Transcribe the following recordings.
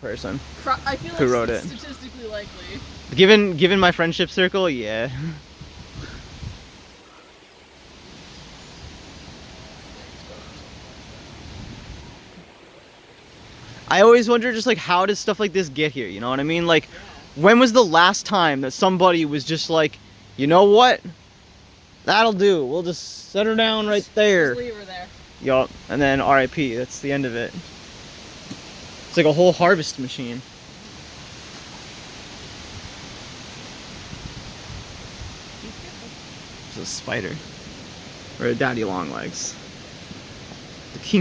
person I feel who like wrote it. Statistically likely. Given my friendship circle, yeah. I always wonder just like how does stuff like this get here, you know what I mean? Like when was the last time that somebody was just like, you know what? That'll do. We'll just set her down right there. Just leave her there. Yup. And then RIP. That's the end of it. It's like a whole harvest machine. It's a spider. Or a daddy long legs. The king.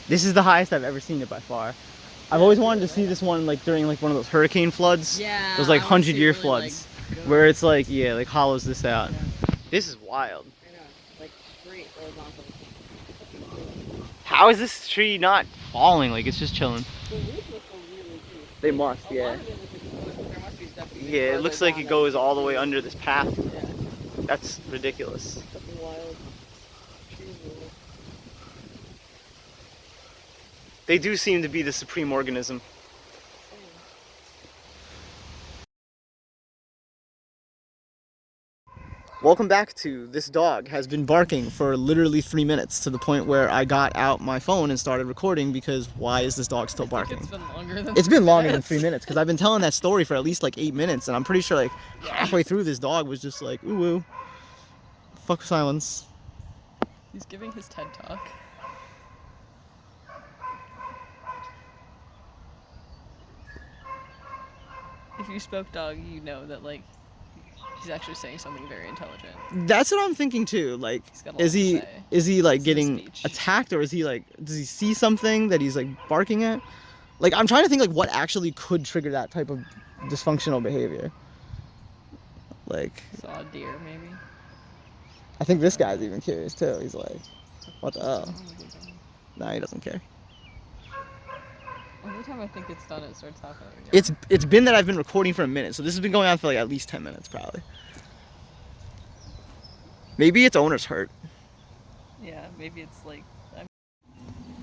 This is the highest I've ever seen it by far. I've always wanted to see this one like during like one of those hurricane floods. Yeah. Those like 100-year really, floods. like, where it's like, yeah, like hollows this out. Yeah. This is wild. I know. Like straight horizontal. How is this tree not falling? Like it's just chilling. The roots look really deep. They must, yeah. Yeah, it looks like it goes all the way under this path. Yeah. That's ridiculous. Something wild. They do seem to be the supreme organism. Welcome back to This Dog Has Been Barking for literally 3 minutes to the point where I got out my phone and started recording because why is this dog still barking? It's been longer than It's been longer than 3 minutes because I've been telling that story for at least like 8 minutes and I'm pretty sure like halfway through this dog was just like, ooh woo. Fuck silence. He's giving his TED talk. If you spoke dog, you know that like he's actually saying something very intelligent. That's what I'm thinking too. Like, is he like getting attacked or is he like, does he see something that he's like barking at? Like, I'm trying to think like what actually could trigger that type of dysfunctional behavior. Like, saw a deer maybe. I think this guy's even curious too. He's like, what the hell? Nah, he doesn't care. Every time I think it's done, it starts happening again. It's been that I've been recording for a minute, so this has been going on for like at least 10 minutes probably. Maybe its owner's hurt. Yeah, maybe it's like.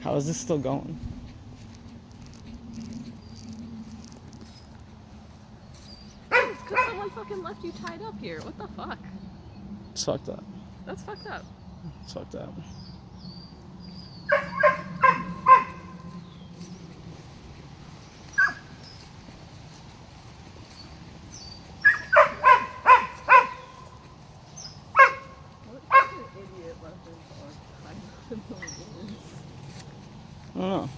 How is this still going? It's because someone fucking left you tied up here. What the fuck? It's fucked up. That's fucked up. It's fucked up. I don't know.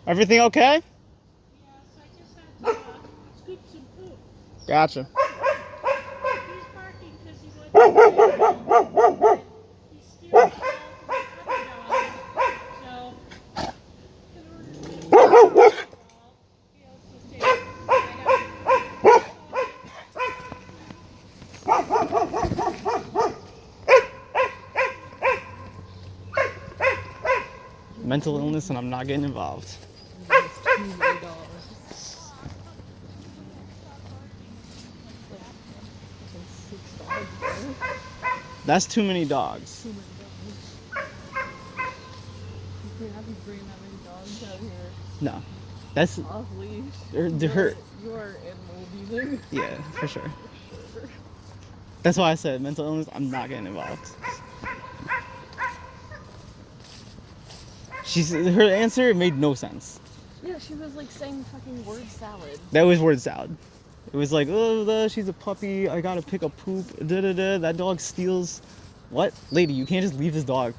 Everything okay? Yes, I just had to scoop some poop. Gotcha. He's barking because he went he's still out from the other dog. So, in order to keep the dog, he also stayed Mental illness and I'm not getting involved. That's too many dogs. No. That's Off leash. they're hurt. You are animal abusing. Yeah, for sure. That's why I said mental illness, I'm not getting involved. Her answer made no sense. Yeah, she was like saying fucking word salad. That was word salad. It was like, oh, she's a puppy. I gotta pick up poop. Da da da. That dog steals. What, lady? You can't just leave this dog.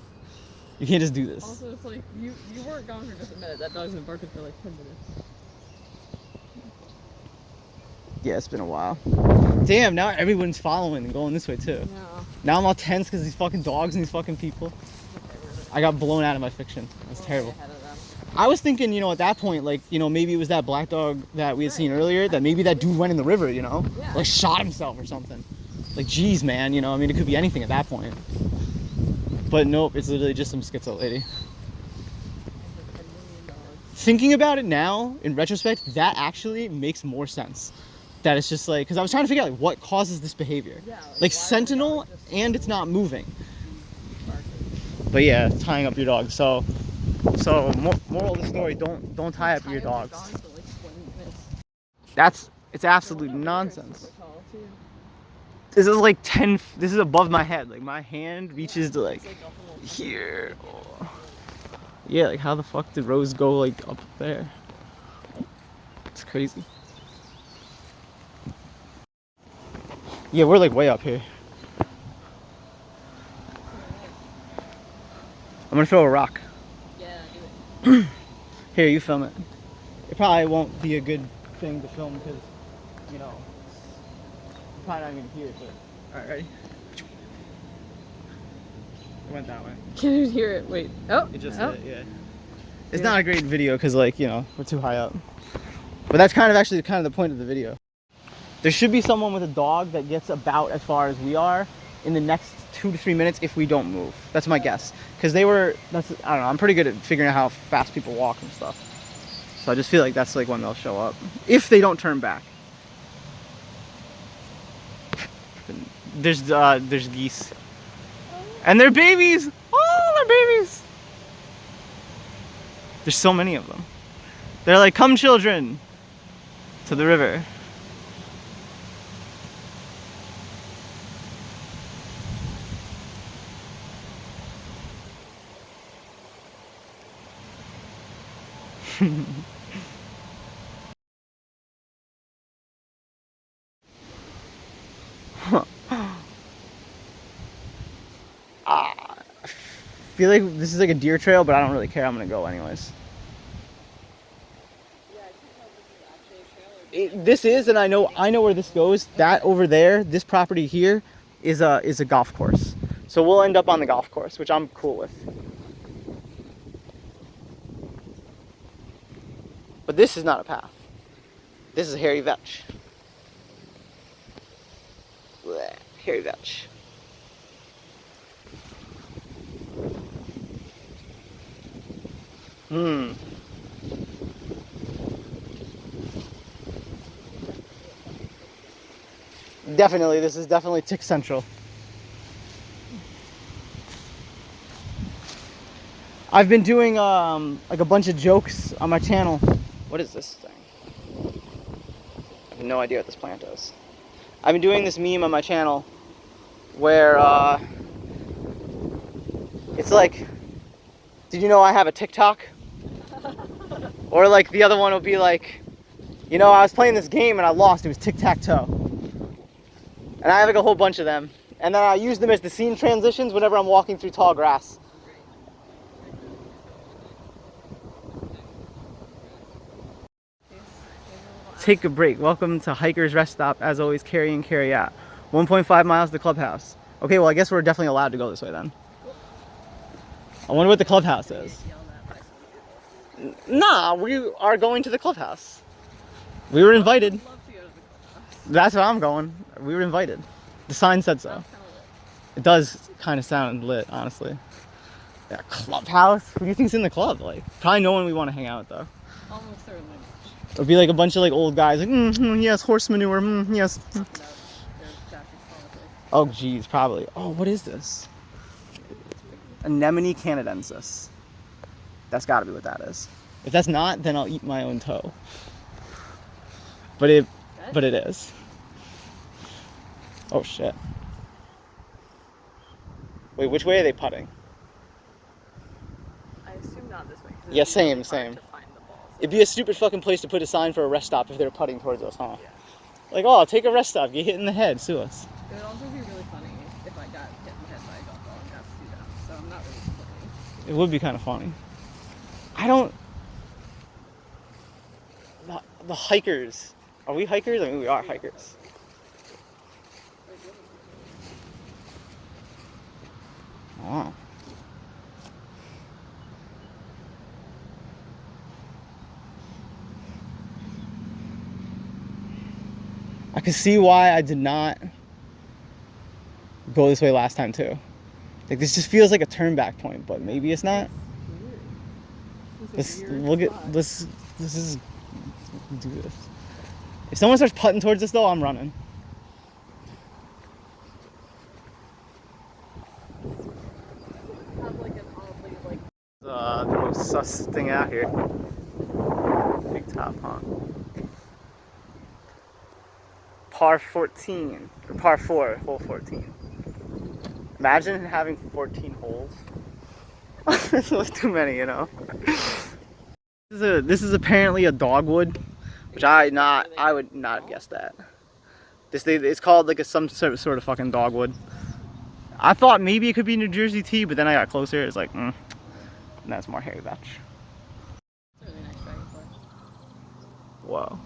You can't just do this. Also, it's like you weren't gone for just a minute. That dog's been barking for like 10 minutes. Yeah, it's been a while. Damn, now everyone's following and going this way too. No. Now I'm all tense because these fucking dogs and these fucking people. I got blown out of my fiction. That's terrible. I was thinking, you know, at that point, like, you know, maybe it was that black dog that we had seen earlier, that maybe that dude went in the river, you know? Yeah. Like shot himself or something. Like, geez, man, you know, I mean, it could be anything at that point. But nope, it's literally just some schizo lady. Thinking about it now, in retrospect, that actually makes more sense. That it's just like, because I was trying to figure out like what causes this behavior. Yeah, like sentinel and it's not moving. But yeah, tying up your dog. So moral of the story, don't tie up your dogs. It's absolute nonsense. This is like 10, this is above my head. Like my hand reaches to like here. Oh. Yeah, like how the fuck did Rose go like up there? It's crazy. Yeah, we're like way up here. I'm gonna throw a rock. Yeah, do it. Here, you film it. It probably won't be a good thing to film because, you know, you're probably not gonna hear it, but alright, ready? It went that way. Can't even hear it. Wait. Oh. It just hit, yeah. It's not a great video because, like, you know, we're too high up. But that's kind of actually kind of the point of the video. There should be someone with a dog that gets about as far as we are in the next 2 to 3 minutes if we don't move. That's my guess. Because I don't know, I'm pretty good at figuring out how fast people walk and stuff. So I just feel like that's like when they'll show up. If they don't turn back. There's geese. And they're babies! Oh, they're babies! There's so many of them. They're like, come children to the river. I feel like this is like a deer trail, but I don't really care. I'm gonna go anyways. This is, and I know where this goes. That over there, this property here, is a golf course. So we'll end up on the golf course, which I'm cool with. But this is not a path. This is a hairy vetch. Blech, hairy vetch. Definitely, this is definitely tick central. I've been doing like a bunch of jokes on my channel. What is this thing? I have no idea what this plant is. I've been doing this meme on my channel where it's like, did you know I have a TikTok? Or like the other one will be like, you know, I was playing this game and I lost. It was tic-tac-toe. And I have like a whole bunch of them. And then I use them as the scene transitions whenever I'm walking through tall grass. Take a break. Welcome to Hiker's Rest Stop. As always, carry in, carry out. 1.5 miles to the clubhouse. Okay, well, I guess we're definitely allowed to go this way then. I wonder what the clubhouse is. Nah, we are going to the clubhouse. We were invited. That's where I'm going. We were invited. The sign said so. It does kind of sound lit, honestly. Yeah, clubhouse? Who do you think's in the club? Like, probably no one we want to hang out with, though. Almost certainly. It'll be like a bunch of like old guys, like, yes, horse manure, yes. Oh, geez, probably. Oh, what is this? Anemone canadensis. That's got to be what that is. If that's not, then I'll eat my own toe. But it is. Oh shit. Wait, which way are they putting? I assume not this way. Yeah, same. It'd be a stupid fucking place to put a sign for a rest stop if they're putting towards us, huh? Yeah. Like, oh, take a rest stop, get hit in the head, sue us. It would also be really funny if I got hit in the head by a golf ball and got to do that. So I'm not really complaining. It would be kind of funny. The hikers Are we hikers? I mean, we are hikers. Oh. I can see why I did not go this way last time too. Like this just feels like a turn back point, but maybe it's not. Let's look at this. This is do this. If someone starts putting towards us though, I'm running. The most sus thing out here. Big top, huh? Par 14, or par 4, hole 14. Imagine having 14 holes. That's too many, you know. This is apparently a dogwood, which I would not have guessed that. It's called like some sort of fucking dogwood. I thought maybe it could be New Jersey tea, but then I got closer. It's like, and that's more hairy vetch. It's a really nice dragonfly. Whoa.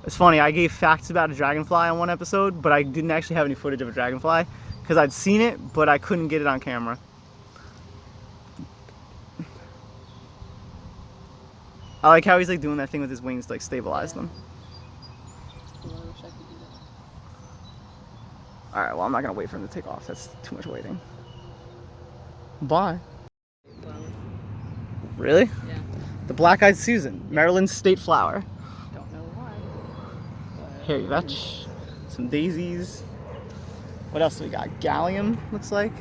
It's funny, I gave facts about a dragonfly on one episode, but I didn't actually have any footage of a dragonfly because I'd seen it, but I couldn't get it on camera. I like how he's like doing that thing with his wings to like stabilize them. Alright, well I'm not gonna wait for him to take off. That's too much waiting. Bye. Really? Yeah. The black-eyed Susan, Maryland's state flower. Don't know why. Hairy vetch, some daisies. What else do we got? Gallium, looks like.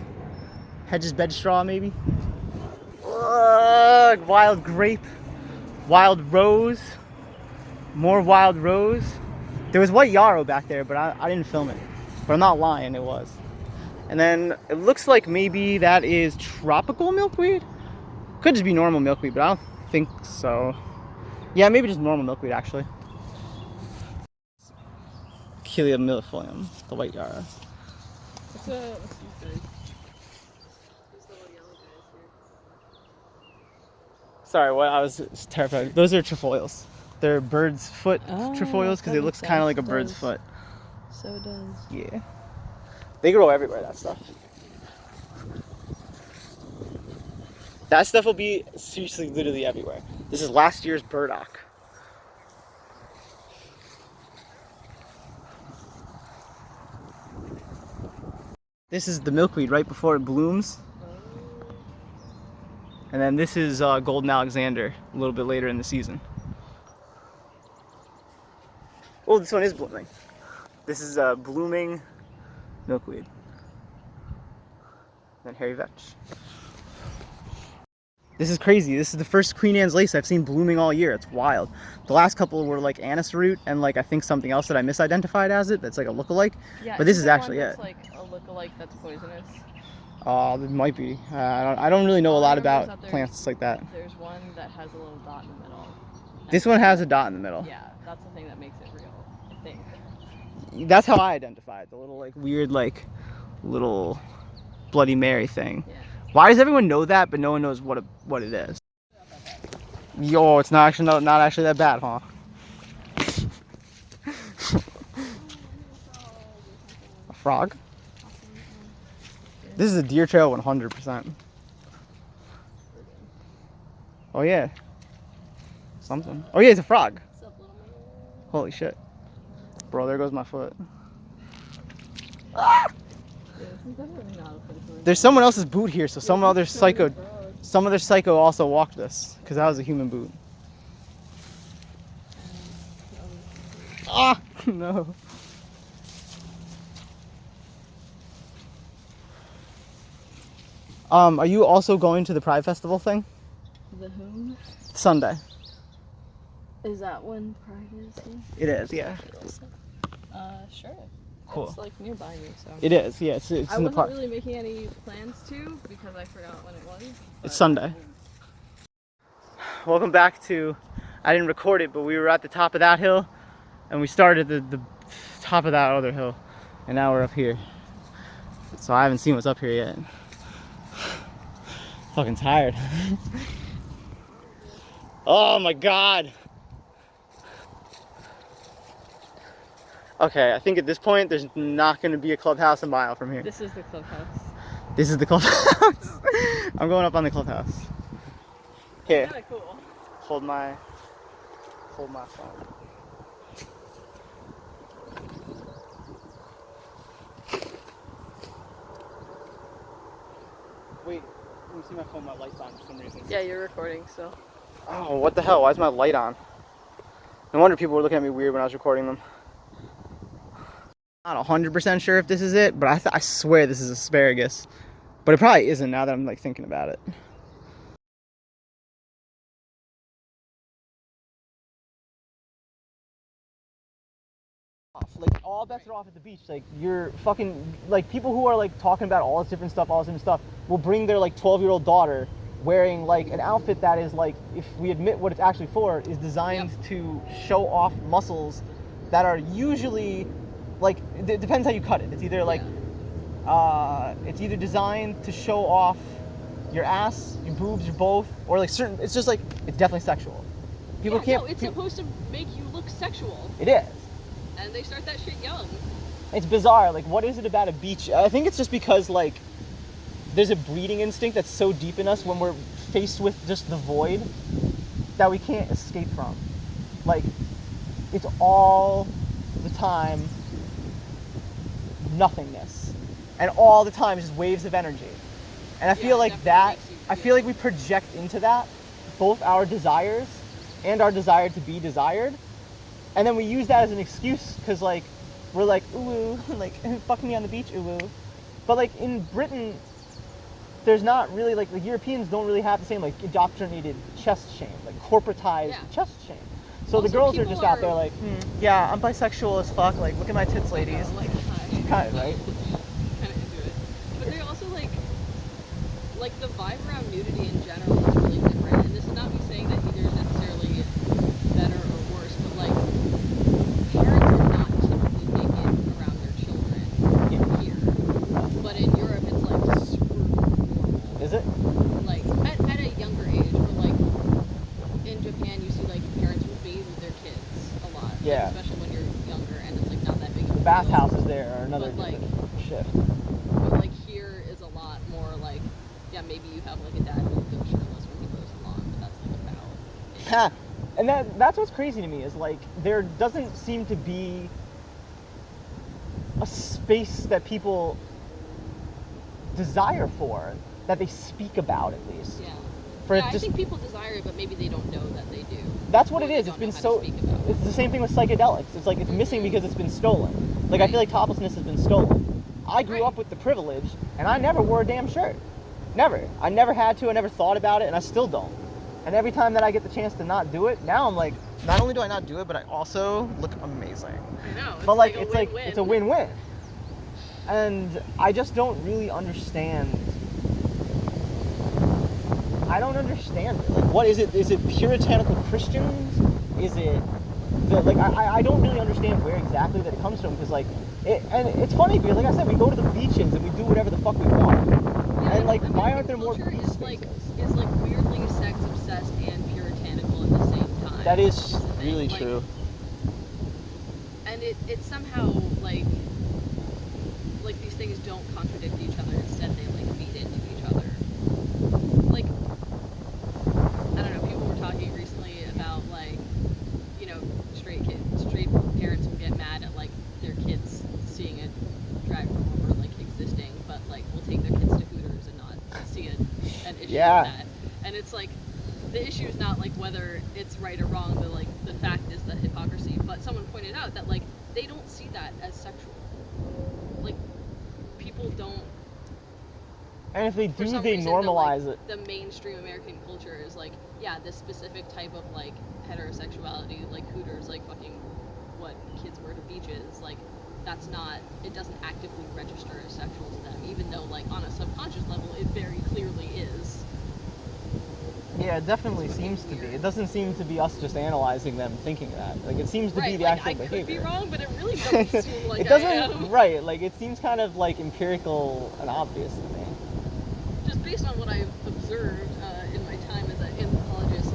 Hedges bedstraw, maybe. Wild grape. Wild rose. More wild rose. There was white yarrow back there, but I didn't film it. But I'm not lying, it was. And then it looks like maybe that is tropical milkweed. Could just be normal milkweed, but I don't think so. Yeah, maybe just normal milkweed actually. Achillea millefolium, the white yarrow. What's these guys? These little yellow guys here. Sorry, what I was terrified. Those are trefoils. They're bird's foot trefoils because it looks kind of like a bird's foot. So it does. Yeah. They grow everywhere, that stuff. That stuff will be seriously literally everywhere. This is last year's burdock. This is the milkweed right before it blooms. And then this is Golden Alexander a little bit later in the season. Oh, this one is blooming. This is blooming milkweed. And hairy vetch. This is crazy. This is the first Queen Anne's lace I've seen blooming all year. It's wild. The last couple were like anise root and like I think something else that I misidentified as it. That's like a lookalike. Yeah, but this is actually it. Like a lookalike that's poisonous. It might be. I don't really know a lot about plants like that. There's one that has a little dot in the middle. This one has a dot in the middle. Yeah, that's the thing that makes it real, I think. That's how I identify it. The little like weird like little Bloody Mary thing. Yeah. Why does everyone know that, but no one knows what it is? Yo, it's not actually that bad, huh? A frog? This is a deer trail 100%. Oh yeah. Something. Oh yeah, it's a frog. Holy shit. Bro, there goes my foot. Ah! There's someone else's boot here, so some other psycho also walked this, because that was a human boot. Ah, no. Are you also going to the Pride Festival thing? The whom? Sunday. Is that when Pride is? It is, yeah. Sure. Cool. It's like nearby me, so. It is, yeah. It's in the park. I wasn't really making any plans to because I forgot when it was. It's Sunday. Welcome back to, I didn't record it, but we were at the top of that hill and we started at the top of that other hill and now we're up here. So I haven't seen what's up here yet. Fucking tired. Oh my god. Okay, I think at this point there's not going to be a clubhouse a mile from here. This is the clubhouse. This is the clubhouse. I'm going up on the clubhouse. Here. Kinda cool. Hold my phone. Wait, let me see my phone. My light's on for some reason. Yeah, you're recording still. Oh, what the hell? Why is my light on? No wonder people were looking at me weird when I was recording them. Not 100% sure if this is it, but I swear this is asparagus. But it probably isn't now that I'm like thinking about it. Like all bets are off at the beach. Like you're fucking like people who are like talking about all this different stuff will bring their like 12-year-old daughter wearing like an outfit that is like, if we admit what it's actually for, is designed to show off muscles that are usually like, it depends how you cut it. It's either like it's either designed to show off your ass, your boobs, your both, or like certain, it's just like, it's definitely sexual. People can't. No, it's supposed to make you look sexual. It is. And they start that shit young. It's bizarre. Like, what is it about a beach? I think it's just because, like, there's a breeding instinct that's so deep in us when we're faced with just the void that we can't escape from. Like, it's all the time nothingness. And all the time just waves of energy. And I feel like I feel like we project into that both our desires and our desire to be desired. And then we use that as an excuse because, like, we're like, ooh, like, fuck me on the beach, ooh. But, like, in Britain, there's not really, like, the Europeans don't really have the same, like, indoctrinated chest shame, like, corporatized chest shame. So also, the girls are just out there like, yeah, I'm bisexual as fuck, like, look at my tits, ladies. Like, kind of, right? Kind of into it. But they also, like, the vibe around nudity in general is really different. And this is not me saying that either is necessarily better or worse, but, like, parents are not typically naked around their children here. But in Europe, it's, like, super normal. Is it? Like, at a younger age, but, like, in Japan, you see, like, parents will bathe with their kids a lot. Yeah. Like, especially when you're younger, and it's, like, not that big of a The deal. bathhouses there are another But, like, shift. But, like, here is a lot more, like, yeah, maybe you have, like, a dad who'll go shirtless when he mows the lawn, but that's, like, about it. And that's what's crazy to me is, like, there doesn't seem to be a space that people desire for, that they speak about at least. Yeah. For I think people desire it, but maybe they don't know that they do. That's what Or it they is. don't It's been know how so. to speak about it. It's the same thing with psychedelics. It's like it's missing because it's been stolen. Like I feel like toplessness has been stolen. I grew up with the privilege, and I never wore a damn shirt. Never. I never had to. I never thought about it, and I still don't. And every time that I get the chance to not do it, now I'm like, not only do I not do it, but I also look amazing. I know. But like it's a win-win. And I just don't really understand. I don't understand it. Like, what is it? Is it puritanical Christians? Is it like I don't really understand where exactly that it comes from, because like and it's funny because like I said, we go to the beaches and we do whatever the fuck we want. Yeah, and like, why aren't there American more beach culture spaces? is like weirdly sex obsessed and puritanical at the same time. That is That's the thing. really Like, true. And it somehow like these things don't contradict each other. Instead, they like feed into each other. Like, I don't know. People were talking recently about like, you know, straight parents will get mad at like their kids seeing a drag performer like existing, but like will take their kids to Hooters and not see an issue with that. And it's like, the issue is not like whether it's right or wrong, but like the fact is the hypocrisy. But someone pointed out that like they don't see that as sexual. Like, people don't. And if they For do, some they reason, normalize it. The mainstream American culture is like, yeah, this specific type of like heterosexuality, like Hooters, like fucking what kids wear to beaches, like that's not, it doesn't actively register as sexual to them, even though like on a subconscious level it very clearly is. Yeah, it definitely seems to be. It doesn't seem to be us just analyzing them thinking that. Like, it seems to be the actual behavior. I could be wrong, but it really doesn't seem like it doesn't, I am. Right, like, it seems kind of, like, empirical and obvious to me. Just based on what I've observed in my time as an anthropologist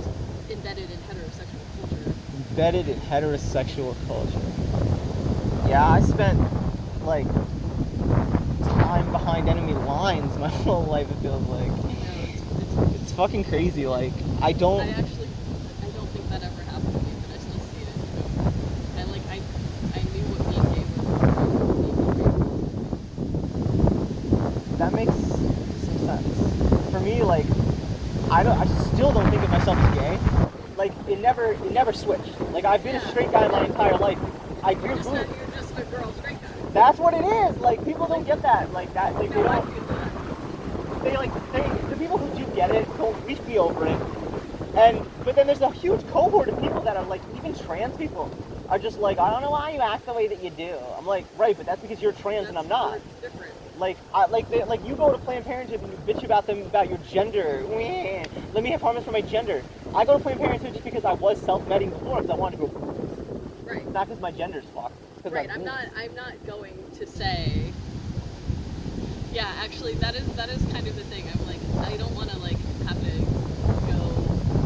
in embedded in heterosexual culture. Embedded in heterosexual culture. Yeah, I spent like time behind enemy lines my whole life. It feels like. It's fucking crazy. Like I don't think that ever happened to me, but I still see it. I knew what being gay was. That makes some sense. For me, like I still don't think of myself as gay. Like it never switched. Like I've been a straight guy my entire life. I do You're just a girl straight guy. That's what it is. Like people don't get that. Like that. Like, no, I do that. The people who do get it don't at least be over it. But then there's a huge cohort of people that are like, even trans people are just like, I don't know why you act the way that you do. I'm like, right, but that's because you're trans and I'm not. Different. Like you go to Planned Parenthood and you bitch about your gender. Let me have hormones for my gender. I go to Planned Parenthood just because I was self-medding before because I wanted to go. Right. Not because my gender's fucked. Right. I'm not going to say. Yeah, actually, that is kind of the thing. I'm like, I don't want to like have to go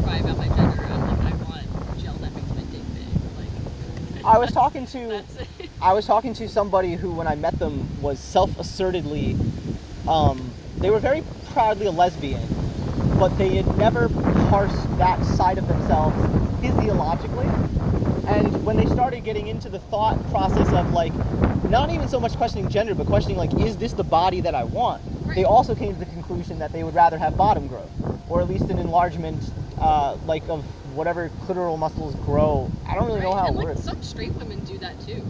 cry about my gender. I'm like, I want gel that makes my dick big. Like. I was talking to somebody who, when I met them, was self-assertedly. They were very proudly a lesbian, but they had never parsed that side of themselves physiologically. And when they started getting into the thought process of like, not even so much questioning gender, but questioning like, is this the body that I want? Right. They also came to the conclusion that they would rather have bottom growth, or at least an enlargement, like of whatever clitoral muscles grow. I don't really know how it works. Some straight women do that too.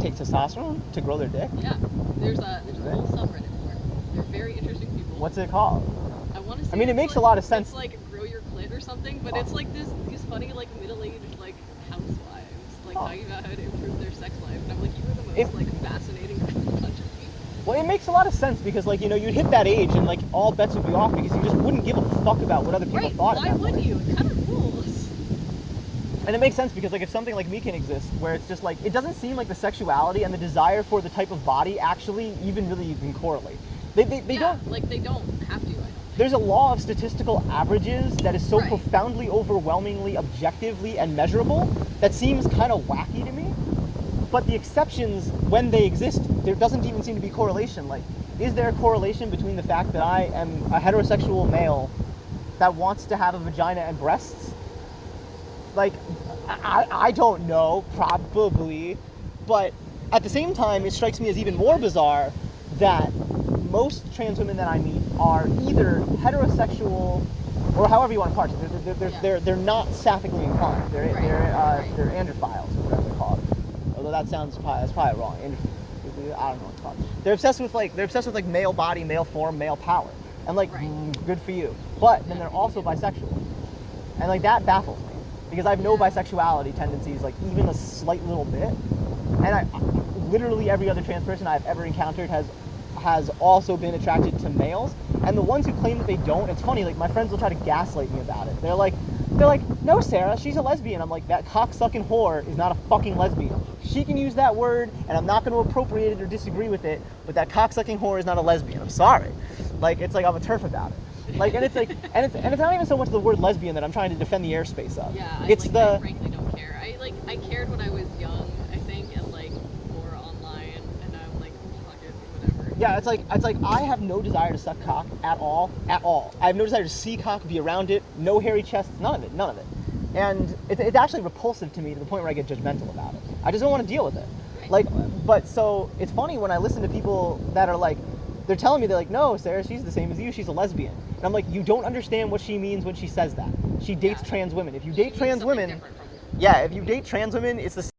Take testosterone to grow their dick? Yeah, there's a whole subreddit for it. They're very interesting people. What's it called? I want to say. I mean, it makes a lot of sense. It's like grow your clit or something, but it's like these funny like middle-aged like housewives like talking about how to improve their sex life, and I'm like, you are the most like fascinating bunch of people. Well, it makes a lot of sense because like you'd hit that age and like all bets would be off because you just wouldn't give a fuck about what other people thought. Why would you? It kind of rules. And it makes sense because like if something like me can exist where it's just like it doesn't seem like the sexuality and the desire for the type of body actually even really can correlate. They don't like they don't have to. I don't think. There's a law of statistical averages that is so profoundly, overwhelmingly, objectively, and measurable that seems kind of wacky to me. But the exceptions, when they exist, there doesn't even seem to be correlation. Like, is there a correlation between the fact that I am a heterosexual male that wants to have a vagina and breasts? Like, I don't know, probably. But at the same time, it strikes me as even more bizarre that most trans women that I meet are either heterosexual or however you want to parse it. They're not sapphically inclined. They're androphiles, whatever they're called. Although that's probably wrong. I don't know what it's called. They're obsessed with like male body, male form, male power, and like good for you. But then they're also bisexual, and like that baffles me because I have no bisexuality tendencies, like even a slight little bit. And literally every other trans person I've ever encountered has also been attracted to males, and the ones who claim that they don't, it's funny, like my friends will try to gaslight me about it. They're like, no, Sarah, she's a lesbian. I'm like, that cocksucking whore is not a fucking lesbian. She can use that word, and I'm not going to appropriate it or disagree with it, but that cocksucking whore is not a lesbian. I'm sorry. Like, it's like I'm a turf about it. Like, and it's like, and it's not even so much the word lesbian that I'm trying to defend the airspace of. Yeah, I frankly don't care. I cared when I was young, I think, and like more online, and I'm like, fuck it, whatever. Yeah, it's like I have no desire to suck cock at all. I have no desire to see cock, be around it, no hairy chests, none of it. And it's actually repulsive to me to the point where I get judgmental about it. I just don't want to deal with it. Like, but so it's funny when I listen to people that are like, they're telling me, they're like, no, Sarah, she's the same as you, she's a lesbian. And I'm like, you don't understand what she means when she says that. She dates trans women. If you date trans women, if you date trans women, it's the same.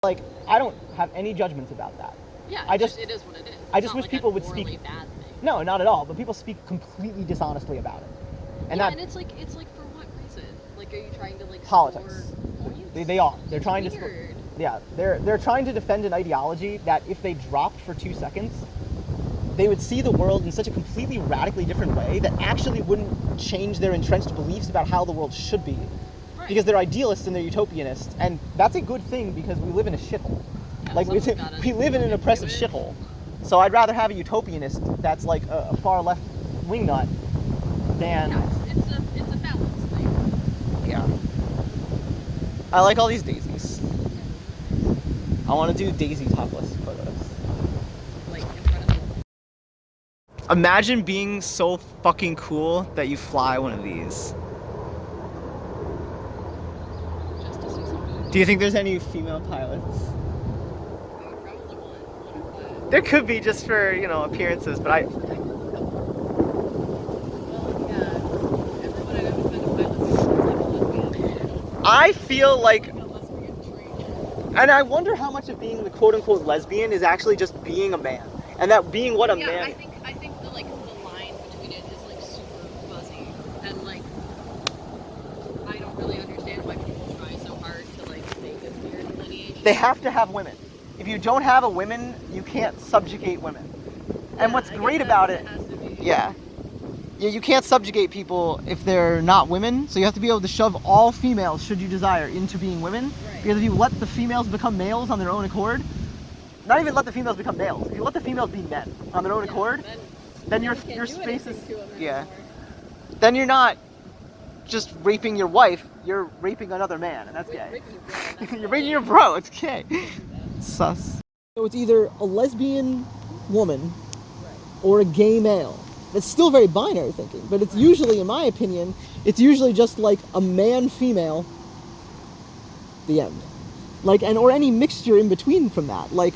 Like, I don't have any judgments about that. Yeah, it is what it is. I just wish people would speak. Bad thing. No, not at all. But people speak completely dishonestly about it. And and it's like for what reason? Like, are you trying to like politics? They are. They're trying to. Weird. Yeah, they're trying to defend an ideology that if they dropped for 2 seconds, they would see the world in such a completely radically different way that actually wouldn't change their entrenched beliefs about how the world should be. Because they're idealists and they're utopianists, and that's a good thing because we live in a shithole. Like we live in an oppressive shithole. So I'd rather have a utopianist that's like a far left wing nut than. Yeah, it's a balance thing. Yeah. I like all these daisies. I want to do daisy topless photos. Like in front of the... Imagine being so fucking cool that you fly one of these. Just to see somebody. Do you think there's any female pilots? I would probably want one. There could be, just for, you know, appearances, but Well, yeah. Everyone I've ever been a pilot is like a lesbian. I feel like, Like a lesbian trait. and I wonder how much of being the quote-unquote lesbian is actually just being a man, and that being what a Yeah, man. I think the line between it is like super fuzzy, and like I don't really understand why people try so hard to like make a clear delineation. They have to have women. If you don't have a women, you can't subjugate women. And what's great about it, yeah, you can't subjugate people if they're not women. So you have to be able to shove all females, should you desire, into being women. Right. Because if you let the females become males on their own accord, not even let the females become males. If you let the females be men on their own accord, then your space is, yeah. Then you're not just raping your wife, you're raping another man, and that's gay. You're raping your bro, it's gay. Sus. So it's either a lesbian woman or a gay male. It's still very binary thinking, but it's usually, in my opinion, it's usually just like a man-female, the end. Like, and or any mixture in between from that. Like,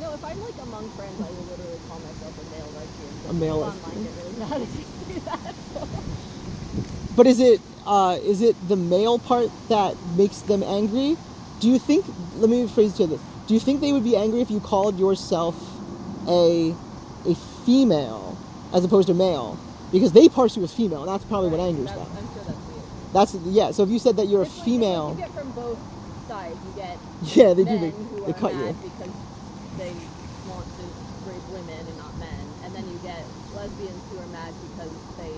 No, if I'm like among friends, I would literally call myself a male lesbian. A male Online lesbian. didn't really know how to say that. So. but is it the male part that makes them angry? Do you think, let me rephrase to this, do you think they would be angry if you called yourself a female as opposed to male? Because they parse you as female, and that's probably what angers them. I'm sure that's weird. That's, yeah, so if you said that you're a It's female... Like you get from both sides. You get Yeah, they men do, who they are cut mad you. because they want to rape women and not men. And then you get lesbians who are mad because they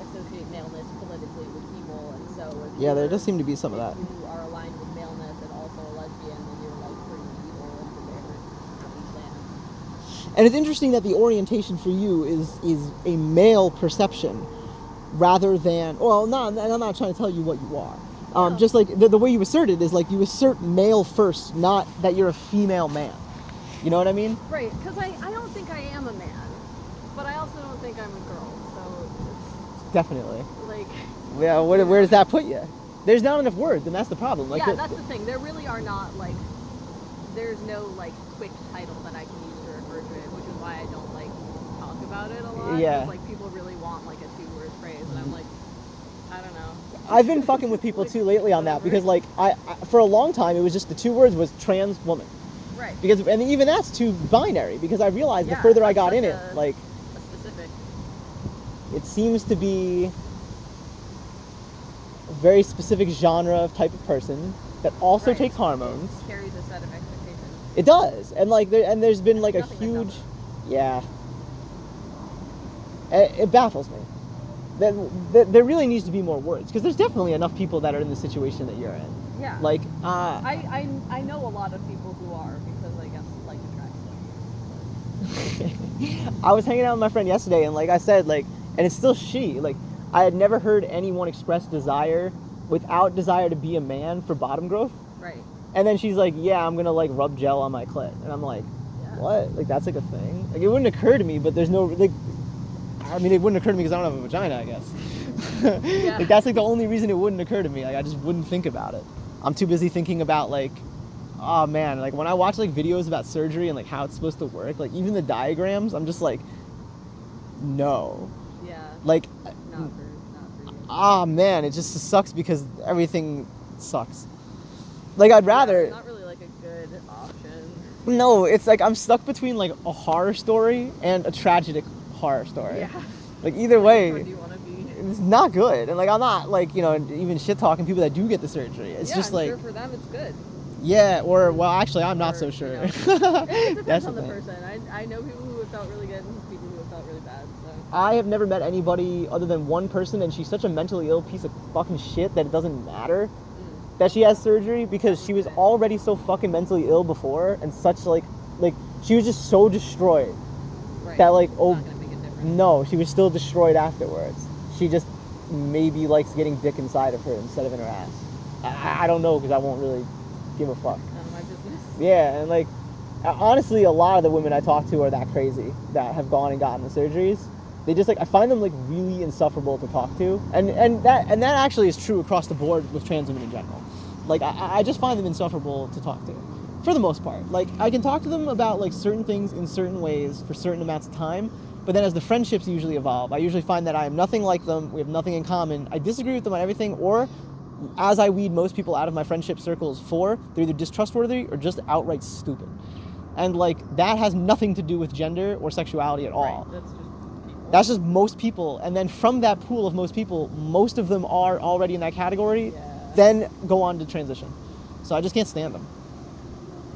associate maleness politically with evil. And so if Yeah, there does seem to be some of that. If you are aligned with maleness and also a lesbian, then you're like pretty evil and very happy land. And it's interesting that the orientation for you is a male perception rather than, well, no, and I'm not trying to tell you what you are. No. Just like the way you assert it is like you assert male first, not that you're a female man. You know what I mean? Right, because I don't think I am a man, but I also don't think I'm a girl. So Definitely. it's like... Yeah, where does that put you? There's not enough words, and that's the problem. Like, yeah, that's the thing. There really are not, like, there's no, like, quick title that I can use to refer to it, which is why I don't, like, talk about it a lot. Yeah. 'Cause, like, people really want, like, a two-word phrase, and I'm like, I don't know. I've been fucking with people too lately on that because like I for a long time it was just the two words was trans woman. Right. Because and even that's too binary because I realized the Yeah, further I that's got such in it, a like specific. it seems to be a very specific genre of type of person that also Right. takes hormones. It carries a set of expectations. It does, and like there's been like a Nothing that huge, doesn't. yeah. It baffles me. There really needs to be more words because there's definitely enough people that are in the situation that you're in. Yeah. Like, I know a lot of people who are because I guess like attraction. I was hanging out with my friend yesterday, and like I said, like, and it's still she. Like, I had never heard anyone express desire without desire to be a man for bottom growth. Right. And then she's like, "Yeah, I'm gonna like rub gel on my clit," and I'm like, Yeah. "What? Like that's like a thing? Like it wouldn't occur to me, but there's no like." I mean, it wouldn't occur to me because I don't have a vagina, I guess. Yeah. Like that's like the only reason it wouldn't occur to me. Like I just wouldn't think about it. I'm too busy thinking about like, oh man, like when I watch like videos about surgery and like how it's supposed to work, like even the diagrams, I'm just like, no. Yeah. Like, Not for you. ah man, it just sucks because everything sucks. Like I'd rather. It's not really like a good option. No, it's like I'm stuck between like a horror story and a tragic horror story. Yeah. Like either way. Where do you want to be? It's not good, and like I'm not like even shit talking people that do get the surgery. It's just I'm like sure for them it's good. yeah, or well actually I'm not Or, so you sure. know, it depends That's on the the thing. person. I know people who have felt really good and people who have felt really bad. So. I have never met anybody other than one person, and she's such a mentally ill piece of fucking shit that it doesn't matter. that she has surgery because she was already so fucking mentally ill before and such like she was just so destroyed that like Not gonna make a difference. no, she was still destroyed afterwards. She just maybe likes getting dick inside of her instead of in her ass. I don't know because I won't really give a fuck. None of my business. Yeah, and like honestly, a lot of the women I talk to are that crazy that have gone and gotten the surgeries. They just like I find them like really insufferable to talk to, and that actually is true across the board with trans women in general. Like I just find them insufferable to talk to, for the most part. Like I can talk to them about like certain things in certain ways for certain amounts of time, but then as the friendships usually evolve, I usually find that I am nothing like them. We have nothing in common. I disagree with them on everything, or as I weed most people out of my friendship circles for, they're either distrustworthy or just outright stupid. And like that has nothing to do with gender or sexuality at all. Right, that's just people. That's just most people, and then from that pool of most people, most of them are already in that category, then go on to transition. So I just can't stand them.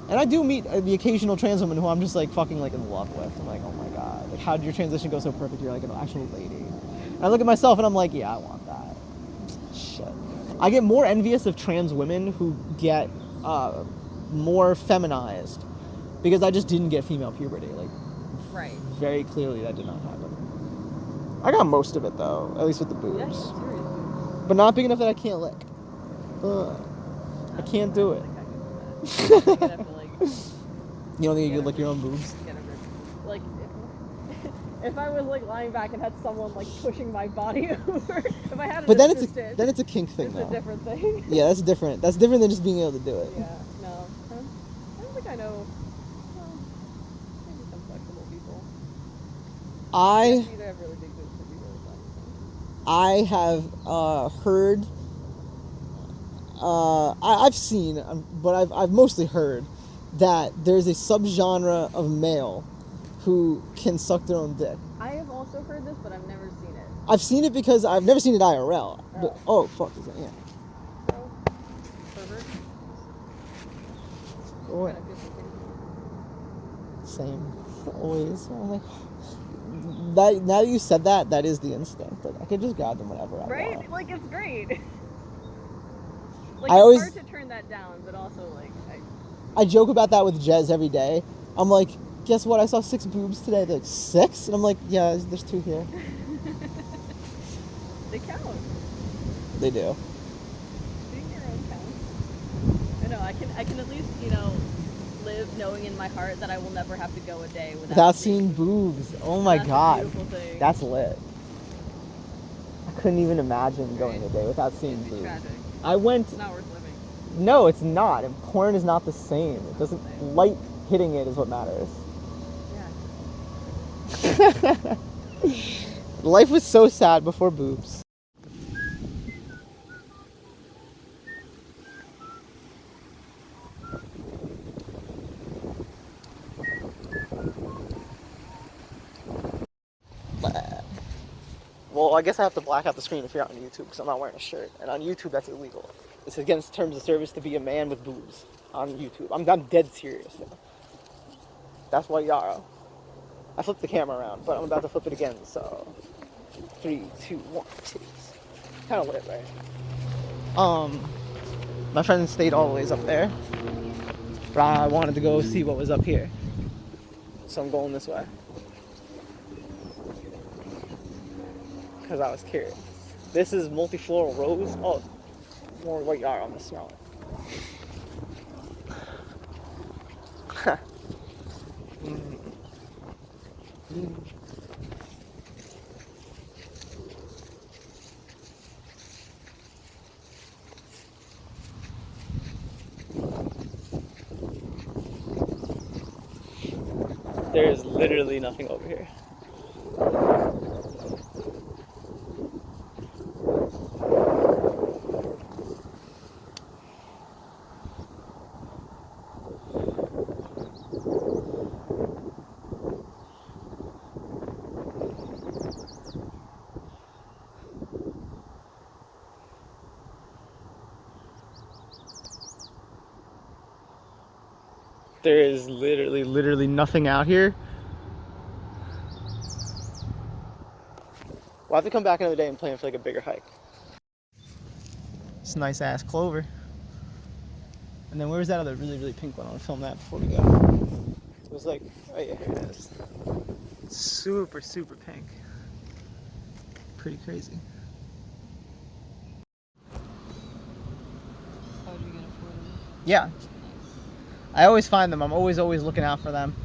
And I do meet the occasional trans woman who I'm just like fucking like in love with. I'm like, oh my god, like how did your transition go so perfect? You're like an actual lady. And I look at myself and I'm like, yeah, I want that. Shit. I get more envious of trans women who get more feminized because I just didn't get female puberty. Like, right. Very clearly that did not happen. I got most of it though, at least with the boobs. Yeah, seriously. But not big enough that I can't lick. I can't do it. I think I'd have to, like, You don't think you could lick your own boobs? Like, if I was like lying back and had someone like pushing my body over, if I had an But then assistant, it's a kink thing it's though. a different thing. Yeah, that's different. That's different than just being able to do it. Yeah, no. I don't think I know. Well, maybe some flexible people. I Either have really big boobs or be really flexible. I have heard. I've seen, but I've mostly heard that there's a subgenre of male who can suck their own dick. I have also heard this, but I've never seen it. I've seen it because I've never seen it IRL. But, oh fuck! Is that, yeah. So, pervert. Or, Kind of good for same. Always. I'm like, that, now that you said that, that is the instinct. Like, I could just grab them whenever I right? want. Like, it's great. Like, I it's always- hard to turn that down, but also, like, I joke about that with Jez every day. I'm like, guess what? I saw 6 boobs today. They're like, 6? And I'm like, yeah, there's 2 here. they count. They do. Being your own counts. I know, I can at least, live knowing in my heart that I will never have to go a day Without seeing boobs. Oh my That's a god. beautiful thing. That's lit. I couldn't even imagine going a day without seeing It'd be boobs. tragic. I went. It's not worth living. No, it's not. And porn is not the same. It doesn't. Light hitting it is what matters. Yeah. Life was so sad before boobs. Well, I guess I have to black out the screen if you're on YouTube because I'm not wearing a shirt. And on YouTube, that's illegal. It's against terms of service to be a man with boobs on YouTube. I'm dead serious now. That's why Yara. I flipped the camera around, but I'm about to flip it again, so 3, 2, 1, titties. Kind of lit, right? My friend stayed all the ways up there, but I wanted to go see what was up here, so I'm going this way because I was curious. This is multifloral rose. Oh, more white Yara. I'm gonna smell it. There is literally nothing over here. There is literally nothing out here. We'll have to come back another day and plan for like a bigger hike. It's nice ass clover. And then where was that other really, really pink one? I want to film that before we go. It was like, oh yeah, here it is. Super, super pink. Pretty crazy. How do you get a photo? Yeah. I always find them. I'm always looking out for them.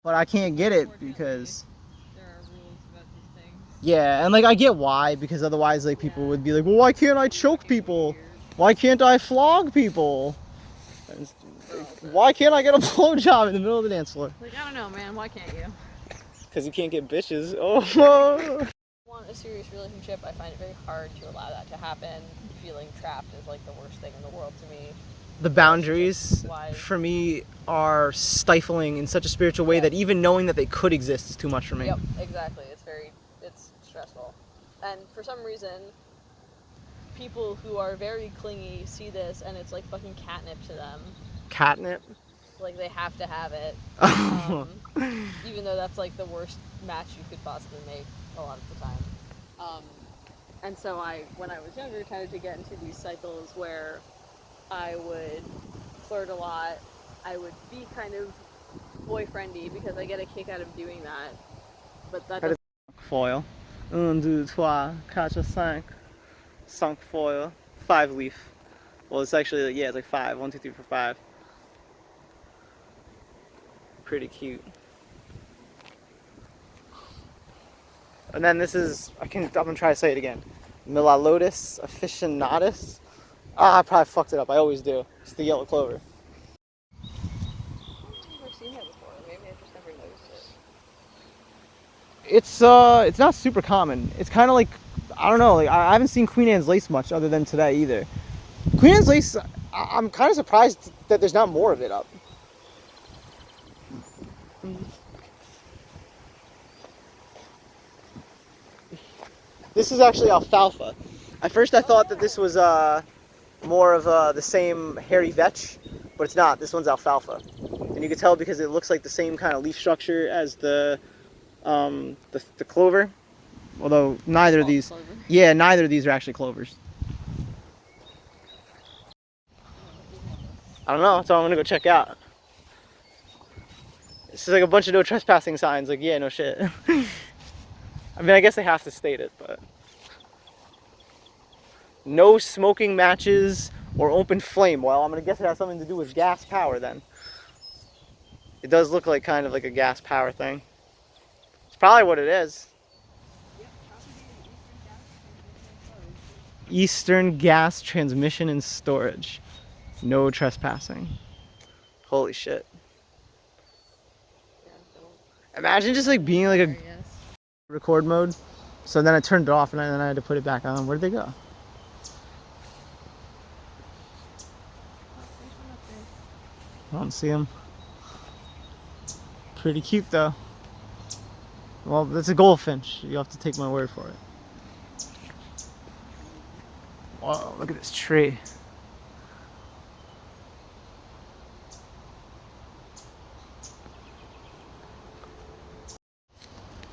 But I can't get it because... There are rules about these things. Yeah, and like I get why, because otherwise like people would be like, well, why can't I choke people? Why can't I flog people? And why can't I get a blowjob in the middle of the dance floor? Like, I don't know, man. Why can't you? Because you can't get bitches. Oh. Want a serious relationship, I find it very hard to allow that to happen. Feeling trapped is like the worst thing in the world to me. The boundaries for me are stifling in such a spiritual way that even knowing that they could exist is too much for me. Yep, exactly. It's stressful. And for some reason, people who are very clingy see this and it's like fucking catnip to them. Catnip? Like they have to have it. Even though that's like the worst match you could possibly make a lot of the time. And so when I was younger, tended to get into these cycles where I would flirt a lot. I would be kind of boyfriendy because I get a kick out of doing that. But that doesn't... Foil. 1, 2, 3, 4, 5. 5 foil. 5 leaf. Well, it's actually, yeah, it's like 5. 1, 2, 3, 4, 5. Pretty cute. And then this is, I'm gonna try to say it again. Milalotus officinatus. I probably fucked it up. I always do. It's the yellow clover. I've never seen that before. Maybe I've just never noticed it. It's not super common. It's kind of like, I don't know. Like I haven't seen Queen Anne's lace much other than today either. Queen Anne's lace, I'm kind of surprised that there's not more of it up. This is actually alfalfa. At first I thought that this was more of the same hairy vetch, but it's not. This one's alfalfa. And you can tell because it looks like the same kind of leaf structure as the clover. Although neither of these, neither of these are actually clovers. I don't know, so I'm gonna go check out. This is like a bunch of no trespassing signs, like, yeah, no shit. I mean, I guess they have to state it, but... No smoking matches or open flame. Well, I'm gonna guess it has something to do with gas power then. It does look like kind of like a gas power thing. It's probably what it is. Eastern gas transmission and storage. No trespassing. Holy shit. Imagine just like being like a record mode. So then I turned it off and then I had to put it back on. Where'd they go? I don't see them. Pretty cute though. Well, that's a goldfinch. You have to take my word for it. Whoa, look at this tree.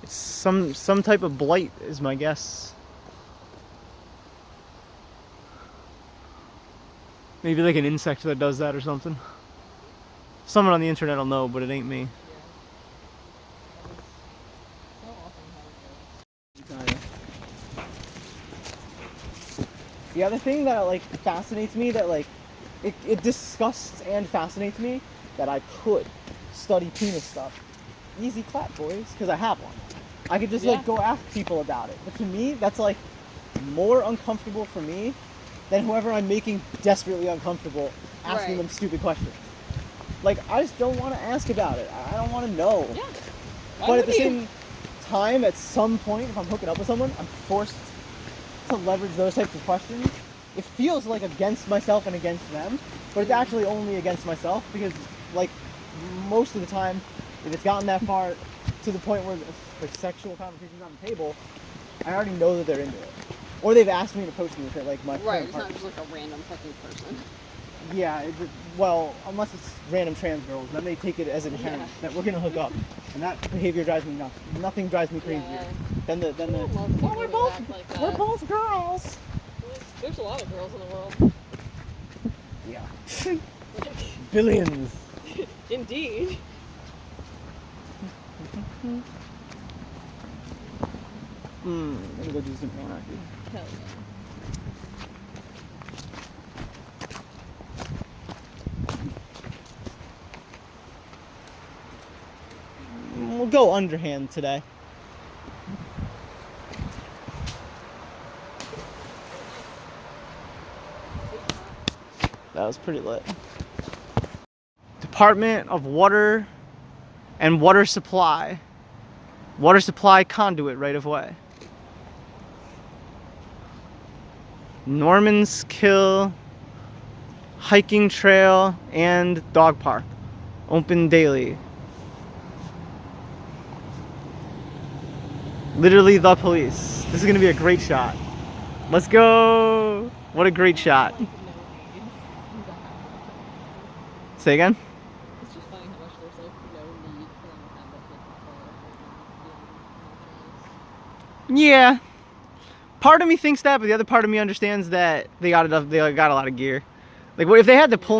It's some type of blight is my guess. Maybe like an insect that does that or something. Someone on the internet will know, but it ain't me. The other thing that like fascinates me, that like it disgusts and fascinates me, that I could study penis stuff. Easy clap, boys, because I have one. I could just like go ask people about it. But to me, that's like more uncomfortable for me than whoever I'm making desperately uncomfortable asking them stupid questions. Like, I just don't want to ask about it. I don't want to know. Yeah. But at the same time, at some point, if I'm hooking up with someone, I'm forced to leverage those types of questions. It feels like against myself and against them, but it's actually only against myself because, like, most of the time, if it's gotten that far to the point where like sexual conversation's on the table, I already know that they're into it. Or they've asked me to post me with it, like my Right, it's not just like a random fucking person. Yeah, well, unless it's random trans girls, then they take it as inherent that we're gonna hook up. And that behavior drives me nuts. Nothing drives me crazier. Then the. I love people Well, who act like that. we're both girls. There's a lot of girls in the world. Yeah. Billions. Indeed. I'm gonna go do some anarchy. Hell yeah. We'll go underhand today. That was pretty lit. Department of Water and Water Supply. Water supply conduit right of way. Normanskill hiking trail and dog park. Open daily. Literally the police. This is gonna be a great shot. Let's go! What a great shot. Say again? It's just funny how much there's like no need for them to have that like Yeah. Part of me thinks that, but the other part of me understands that they got a lot of gear. Like, if they had to pull me